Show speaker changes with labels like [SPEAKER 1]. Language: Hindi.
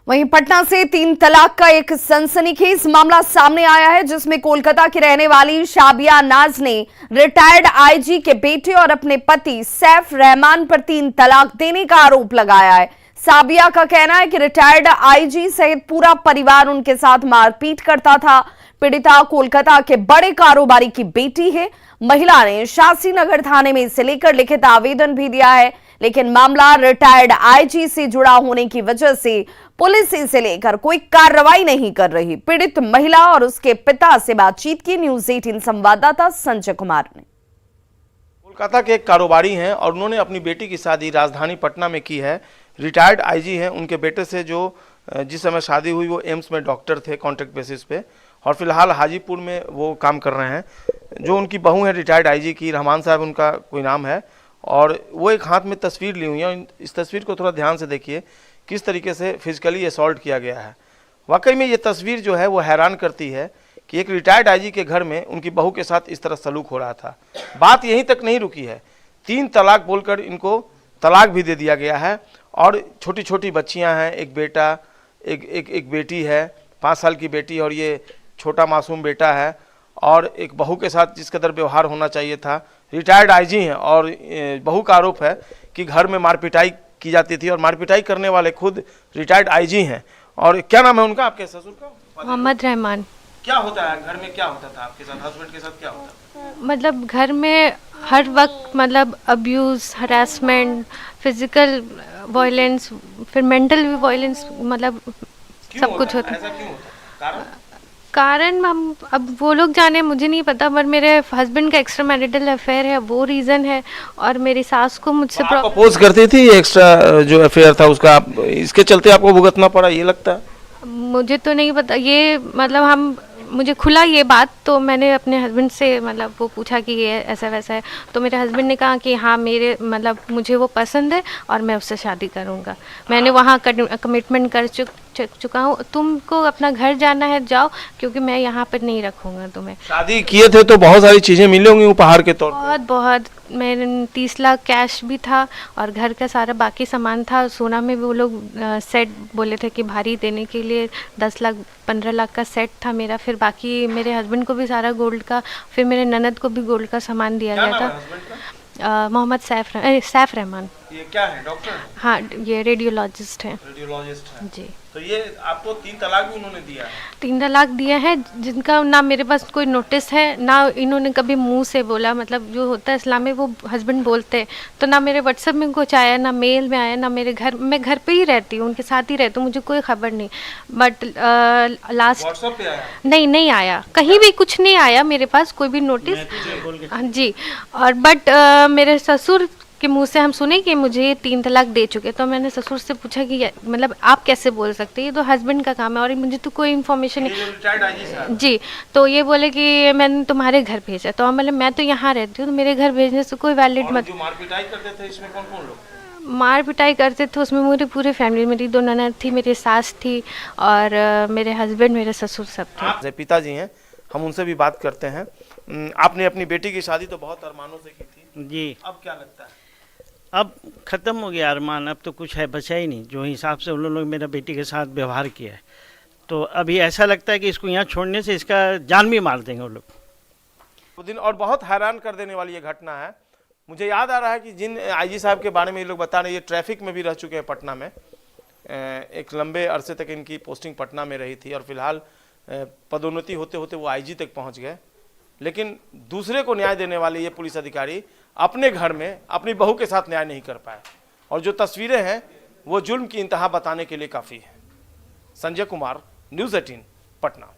[SPEAKER 1] वहीं पटना से 3 तलाक का एक सनसनीखेज मामला सामने आया है, जिसमें कोलकाता की रहने वाली शाबिया नाज ने रिटायर्ड आईजी के बेटे और अपने पति सैफ रहमान पर 3 तलाक देने का आरोप लगाया है। साबिया का कहना है कि रिटायर्ड आईजी सहित पूरा परिवार उनके साथ मारपीट करता था। पीड़िता कोलकाता के बड़े कारोबारी की बेटी है। महिला ने शास्त्री नगर थाने में इसे लेकर लिखित आवेदन भी दिया है, लेकिन मामला रिटायर्ड आईजी से जुड़ा होने की वजह से पुलिस इसे लेकर कोई कार्रवाई नहीं कर रही। पीड़ित महिला और उसके पिता से बातचीत की न्यूज़ 18 संवाददाता संजय कुमार ने।
[SPEAKER 2] कोलकाता के एक कारोबारी हैं और उन्होंने अपनी बेटी की शादी राजधानी पटना में की है। रिटायर्ड आईजी हैं, उनके बेटे से जो जिस समय शादी हुई वो एम्स में डॉक्टर थे कॉन्ट्रैक्ट बेसिस पे, और फिलहाल हाजीपुर में वो काम कर रहे हैं। जो उनकी बहू है रिटायर्ड आईजी की, रहमान साहब उनका कोई नाम है, और वो एक हाथ में तस्वीर ली हुई है। इस तस्वीर को थोड़ा ध्यान से देखिए, किस तरीके से फिजिकली असॉल्ट किया गया है। वाकई में ये तस्वीर जो है वो हैरान करती है कि एक रिटायर्ड आईजी के घर में उनकी बहू के साथ इस तरह सलूक हो रहा था। बात यहीं तक नहीं रुकी है, 3 तलाक बोलकर इनको तलाक भी दे दिया गया है। और छोटी छोटी बच्चियां हैं, एक बेटा एक बेटी है, 5 साल की बेटी, और ये छोटा मासूम बेटा है। और एक बहू के साथ जिस कदर व्यवहार होना चाहिए था। रिटायर्ड आईजी हैं और बहू का आरोप है कि घर में मारपिटाई की जाती थी, और मारपिटाई करने वाले खुद रिटायर्ड आईजी हैं। और क्या नाम है उनका, आपके ससुर का?
[SPEAKER 3] मोहम्मद रहमान।
[SPEAKER 2] क्या होता है घर में, क्या होता था आपके साथ, हस्बैंड के साथ क्या होता था?
[SPEAKER 3] मतलब घर में हर वक्त मतलब अब्यूज़, हरासमेंट, फिजिकल वायलेंस, फिर मेंटल भी वायलेंस, मतलब सब कुछ होता है।
[SPEAKER 2] ऐसा क्यों होता है?
[SPEAKER 3] कारण हम अब वो लोग जाने, मुझे नहीं पता, पर मेरे हस्बैंड का एक्स्ट्रा मैरिटल अफेयर है, वो रीज़न है। और मेरी सास को मुझसे
[SPEAKER 2] आप अपोज करती थी एक्स्ट्रा जो अफेयर था उसका, आप इसके चलते आपको भुगतना पड़ा, ये लगता है?
[SPEAKER 3] मुझे तो नहीं पता ये, मतलब मुझे खुला ये बात, तो मैंने अपने हस्बैंड से मतलब वो पूछा कि ये ऐसा वैसा है, तो मेरे हस्बैंड ने कहा कि हाँ मेरे मतलब मुझे वो पसंद है और मैं उससे शादी करूँगा। मैंने वहाँ कमिटमेंट कर चुका हूँ। तुमको अपना घर जाना है जाओ, क्योंकि मैं यहाँ पर नहीं रखूँगा तुम्हें। शादी
[SPEAKER 2] किए थे तो बहुत सारी चीज़ें मिली होंगी उपहार के तौर पे?
[SPEAKER 3] बहुत मेरे 30 लाख कैश भी था, और घर का सारा बाकी सामान था। सोना में भी वो लोग सेट बोले थे कि भारी देने के लिए 10 लाख 15 लाख का सेट था मेरा। फिर बाकी मेरे हस्बैंड को भी सारा गोल्ड का, फिर मेरे ननद को भी गोल्ड का सामान दिया गया था। मोहम्मद सैफ रहमान।
[SPEAKER 2] ये क्या है, डॉक्टर?
[SPEAKER 3] हाँ, ये रेडियोलॉजिस्ट हैं।
[SPEAKER 2] रेडियोलॉजिस्ट हैं
[SPEAKER 3] जी।
[SPEAKER 2] तो ये आपको 3 तलाक भी उन्होंने दिया है?
[SPEAKER 3] 3 तलाक दिया है, जिनका ना मेरे पास कोई नोटिस है, ना इन्होंने कभी मुंह से बोला। मतलब जो होता है इस्लाम में वो हस्बैंड बोलते हैं, तो ना मेरे व्हाट्सएप में कुछ आया, ना मेल में आया, ना मेरे घर, मैं घर पे ही रहती हूँ, उनके साथ ही रहती हूँ, मुझे कोई खबर नहीं। बट लास्ट
[SPEAKER 2] व्हाट्सएप पे आया?
[SPEAKER 3] नहीं आया, कहीं भी कुछ नहीं आया मेरे पास, कोई भी नोटिस। हाँ जी। और बट मेरे ससुर के मुंह से हम सुने कि मुझे 3 तलाक दे चुके। तो मैंने ससुर से पूछा कि मतलब आप कैसे बोल सकते हैं, ये तो हस्बैंड का काम है और मुझे तो कोई इन्फॉर्मेशन नहीं। जी। तो ये बोले कि मैंने तुम्हारे घर भेजा, तो मतलब मैं तो यहाँ रहती हूँ, तो मेरे घर भेजने से कोई वैलिड मत।
[SPEAKER 2] मार पिटाई करते थे इसमें कौन लोग?
[SPEAKER 3] मार पिटाई करते थे उसमें मेरी पूरी फैमिली, मेरी 2 ननद थी, मेरी सास थी, और मेरे हस्बैंड, मेरे ससुर सब थे।
[SPEAKER 2] पिताजी हैं, हम उनसे भी बात करते हैं। आपने अपनी बेटी की शादी तो बहुत अरमानों से की थी
[SPEAKER 4] जी,
[SPEAKER 2] अब क्या लगता है?
[SPEAKER 4] अब ख़त्म हो गया अरमान, अब तो कुछ है बचा ही नहीं। जो हिसाब से उन लोग मेरा बेटी के साथ व्यवहार किया है, तो अभी ऐसा लगता है कि इसको यहाँ छोड़ने से इसका जान भी मार देंगे वो लोग।
[SPEAKER 2] वो दिन और बहुत हैरान कर देने वाली ये घटना है। मुझे याद आ रहा है कि जिन आईजी साहब के बारे में ये लोग बता रहे हैं, ये ट्रैफिक में भी रह चुके हैं पटना में। एक लंबे अरसे तक इनकी पोस्टिंग पटना में रही थी, और फिलहाल पदोन्नति होते होते वो आईजी तक पहुँच गए। लेकिन दूसरे को न्याय देने वाले ये पुलिस अधिकारी अपने घर में अपनी बहू के साथ न्याय नहीं कर पाए, और जो तस्वीरें हैं वो जुल्म की इंतहा बताने के लिए काफ़ी है। संजय कुमार, न्यूज़ 18 पटना।